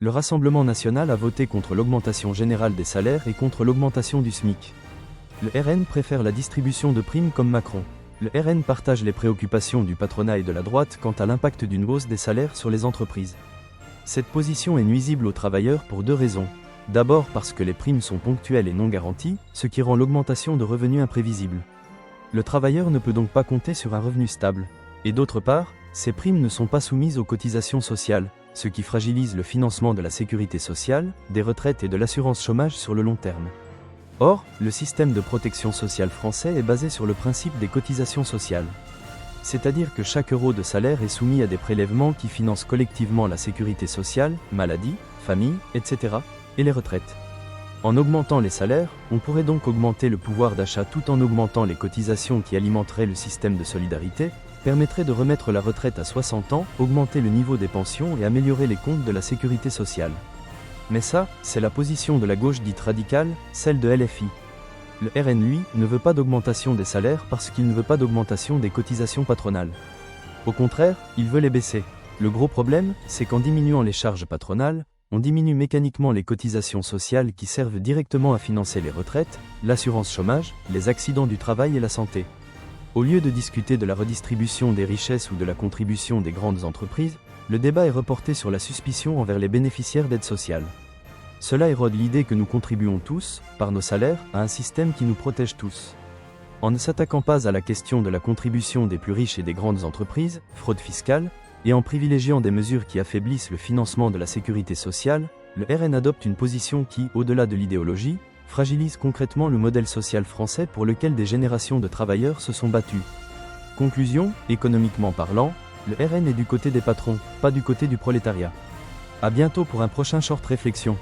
Le Rassemblement national a voté contre l'augmentation générale des salaires et contre l'augmentation du SMIC. Le RN préfère la distribution de primes comme Macron. Le RN partage les préoccupations du patronat et de la droite quant à l'impact d'une hausse des salaires sur les entreprises. Cette position est nuisible aux travailleurs pour deux raisons. D'abord parce que les primes sont ponctuelles et non garanties, ce qui rend l'augmentation de revenus imprévisible. Le travailleur ne peut donc pas compter sur un revenu stable. Et d'autre part, ces primes ne sont pas soumises aux cotisations sociales, ce qui fragilise le financement de la sécurité sociale, des retraites et de l'assurance chômage sur le long terme. Or, le système de protection sociale français est basé sur le principe des cotisations sociales. C'est-à-dire que chaque euro de salaire est soumis à des prélèvements qui financent collectivement la sécurité sociale, maladie, famille, etc., et les retraites. En augmentant les salaires, on pourrait donc augmenter le pouvoir d'achat tout en augmentant les cotisations qui alimenteraient le système de solidarité, permettrait de remettre la retraite à 60 ans, augmenter le niveau des pensions et améliorer les comptes de la sécurité sociale. Mais ça, c'est la position de la gauche dite radicale, celle de LFI. Le RN, lui, ne veut pas d'augmentation des salaires parce qu'il ne veut pas d'augmentation des cotisations patronales. Au contraire, il veut les baisser. Le gros problème, c'est qu'en diminuant les charges patronales, on diminue mécaniquement les cotisations sociales qui servent directement à financer les retraites, l'assurance chômage, les accidents du travail et la santé. Au lieu de discuter de la redistribution des richesses ou de la contribution des grandes entreprises, le débat est reporté sur la suspicion envers les bénéficiaires d'aide sociale. Cela érode l'idée que nous contribuons tous, par nos salaires, à un système qui nous protège tous. En ne s'attaquant pas à la question de la contribution des plus riches et des grandes entreprises, fraude fiscale, et en privilégiant des mesures qui affaiblissent le financement de la sécurité sociale, le RN adopte une position qui, au-delà de l'idéologie, fragilise concrètement le modèle social français pour lequel des générations de travailleurs se sont battus. Conclusion, économiquement parlant, le RN est du côté des patrons, pas du côté du prolétariat. À bientôt pour un prochain short réflexion.